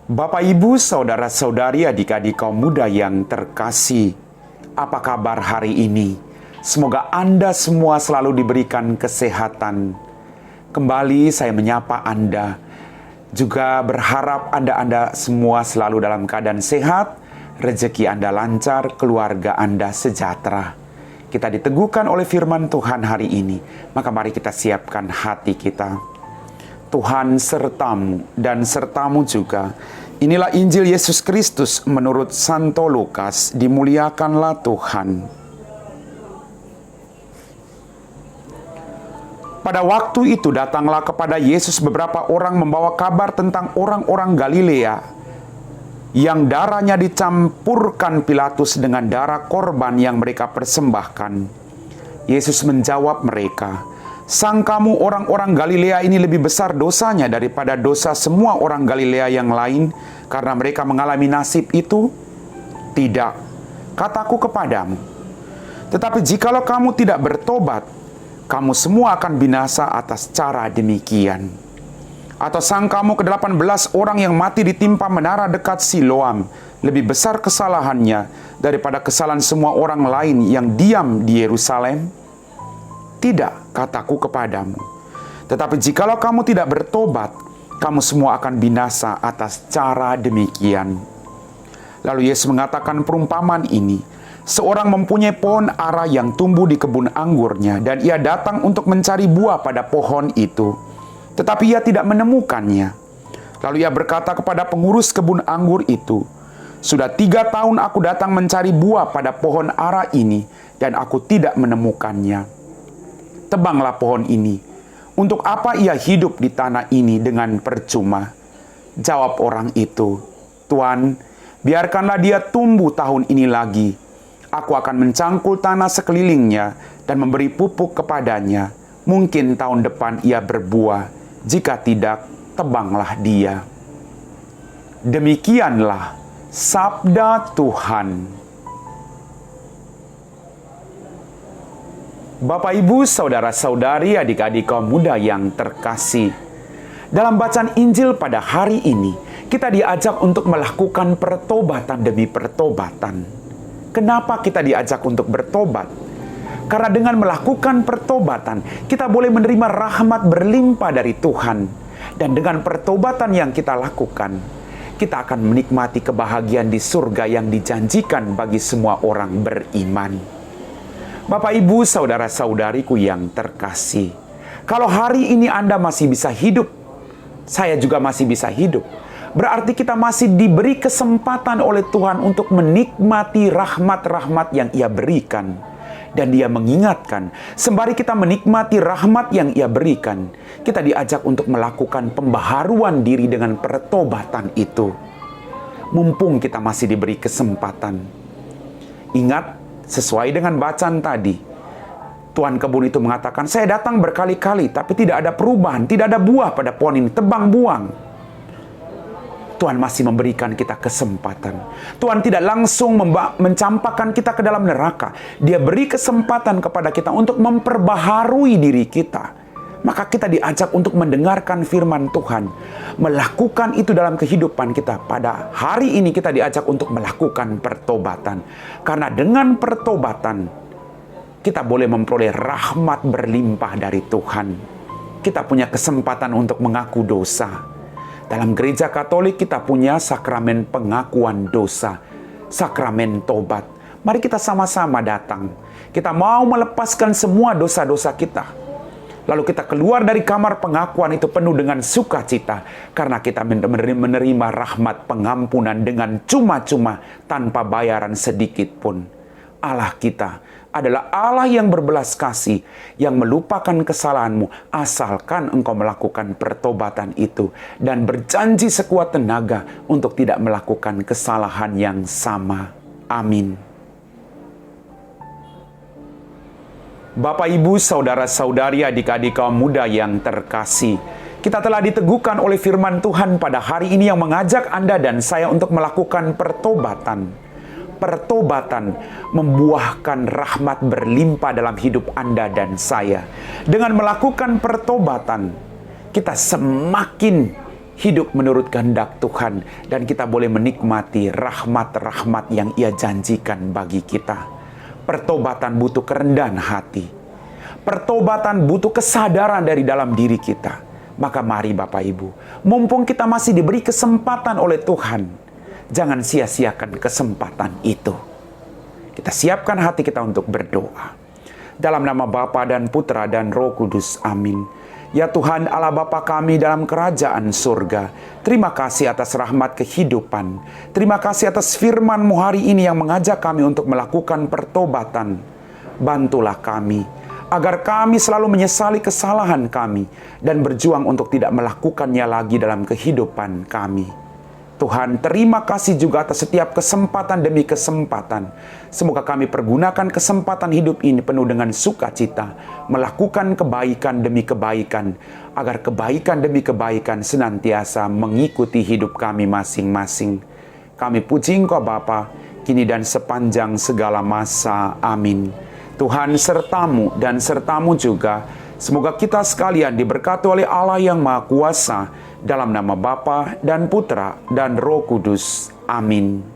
Bapak, Ibu, saudara-saudari, adik-adik kaum muda yang terkasih, apa kabar hari ini? Semoga Anda semua selalu diberikan kesehatan. Kembali saya menyapa Anda. Juga berharap Anda semua selalu dalam keadaan sehat, rezeki Anda lancar, keluarga Anda sejahtera. Kita diteguhkan oleh firman Tuhan hari ini, maka mari kita siapkan hati kita. Tuhan sertamu dan sertamu juga. Inilah Injil Yesus Kristus menurut Santo Lukas. Dimuliakanlah Tuhan. Pada waktu itu datanglah kepada Yesus beberapa orang membawa kabar tentang orang-orang Galilea yang darahnya dicampurkan Pilatus dengan darah korban yang mereka persembahkan. Yesus menjawab mereka, "Sangkamu orang-orang Galilea ini lebih besar dosanya daripada dosa semua orang Galilea yang lain karena mereka mengalami nasib itu? Tidak, kataku kepadamu. Tetapi jikalau kamu tidak bertobat, kamu semua akan binasa atas cara demikian. Atau sangkamu ke-18 orang yang mati ditimpa menara dekat Siloam lebih besar kesalahannya daripada kesalahan semua orang lain yang diam di Yerusalem? Tidak, kataku kepadamu. Tetapi jikalau kamu tidak bertobat, kamu semua akan binasa atas cara demikian." Lalu Yesus mengatakan perumpamaan ini. Seorang mempunyai pohon ara yang tumbuh di kebun anggurnya, dan ia datang untuk mencari buah pada pohon itu. Tetapi ia tidak menemukannya. Lalu ia berkata kepada pengurus kebun anggur itu, "Sudah 3 tahun aku datang mencari buah pada pohon ara ini, dan aku tidak menemukannya. Tebanglah pohon ini. Untuk apa ia hidup di tanah ini dengan percuma?" Jawab orang itu, "Tuan, biarkanlah dia tumbuh tahun ini lagi. Aku akan mencangkul tanah sekelilingnya dan memberi pupuk kepadanya. Mungkin tahun depan ia berbuah. Jika tidak, tebanglah dia." Demikianlah sabda Tuhan. Bapak, Ibu, saudara-saudari, adik-adik kaum muda yang terkasih, dalam bacaan Injil pada hari ini, kita diajak untuk melakukan pertobatan demi pertobatan. Kenapa kita diajak untuk bertobat? Karena dengan melakukan pertobatan, kita boleh menerima rahmat berlimpah dari Tuhan. Dan dengan pertobatan yang kita lakukan, kita akan menikmati kebahagiaan di surga yang dijanjikan bagi semua orang beriman. Bapak, Ibu, saudara-saudariku yang terkasih, kalau hari ini Anda masih bisa hidup, saya juga masih bisa hidup, berarti kita masih diberi kesempatan oleh Tuhan untuk menikmati rahmat-rahmat yang Ia berikan. Dan Dia mengingatkan, sembari kita menikmati rahmat yang Ia berikan, kita diajak untuk melakukan pembaharuan diri dengan pertobatan itu. Mumpung kita masih diberi kesempatan. Ingat, sesuai dengan bacaan tadi, Tuan kebun itu mengatakan, "Saya datang berkali-kali, tapi tidak ada perubahan, tidak ada buah pada pohon ini, tebang buang." Tuhan masih memberikan kita kesempatan. Tuhan tidak langsung mencampakkan kita ke dalam neraka. Dia beri kesempatan kepada kita untuk memperbaharui diri kita. Maka kita diajak untuk mendengarkan firman Tuhan. Melakukan itu dalam kehidupan kita. Pada hari ini kita diajak untuk melakukan pertobatan. Karena dengan pertobatan, kita boleh memperoleh rahmat berlimpah dari Tuhan. Kita punya kesempatan untuk mengaku dosa. Dalam gereja Katolik kita punya sakramen pengakuan dosa, sakramen tobat. Mari kita sama-sama datang. Kita mau melepaskan semua dosa-dosa kita. Lalu kita keluar dari kamar pengakuan itu penuh dengan sukacita. Karena kita menerima rahmat pengampunan dengan cuma-cuma tanpa bayaran sedikit pun. Allah kita adalah Allah yang berbelas kasih, yang melupakan kesalahanmu asalkan engkau melakukan pertobatan itu dan berjanji sekuat tenaga untuk tidak melakukan kesalahan yang sama. Amin. Bapak, Ibu, saudara-saudari, adik-adik kaum muda yang terkasih, kita telah diteguhkan oleh firman Tuhan pada hari ini yang mengajak Anda dan saya untuk melakukan pertobatan. Pertobatan membuahkan rahmat berlimpah dalam hidup Anda dan saya. Dengan melakukan pertobatan, kita semakin hidup menurut kehendak Tuhan, dan kita boleh menikmati rahmat-rahmat yang Ia janjikan bagi kita. Pertobatan butuh kerendahan hati. Pertobatan butuh kesadaran dari dalam diri kita. Maka mari Bapak Ibu, mumpung kita masih diberi kesempatan oleh Tuhan, jangan sia-siakan kesempatan itu. Kita siapkan hati kita untuk berdoa. Dalam nama Bapa dan Putra dan Roh Kudus, amin. Ya Tuhan Allah Bapa kami dalam kerajaan surga, terima kasih atas rahmat kehidupan. Terima kasih atas firman-Mu hari ini yang mengajak kami untuk melakukan pertobatan. Bantulah kami, agar kami selalu menyesali kesalahan kami dan berjuang untuk tidak melakukannya lagi dalam kehidupan kami. Tuhan, terima kasih juga atas setiap kesempatan demi kesempatan. Semoga kami pergunakan kesempatan hidup ini penuh dengan sukacita, melakukan kebaikan demi kebaikan, agar kebaikan demi kebaikan senantiasa mengikuti hidup kami masing-masing. Kami puji Engkau Bapa, kini dan sepanjang segala masa. Amin. Tuhan sertamu dan sertamu juga. Semoga kita sekalian diberkati oleh Allah yang Maha Kuasa, dalam nama Bapa dan Putra dan Roh Kudus. Amin.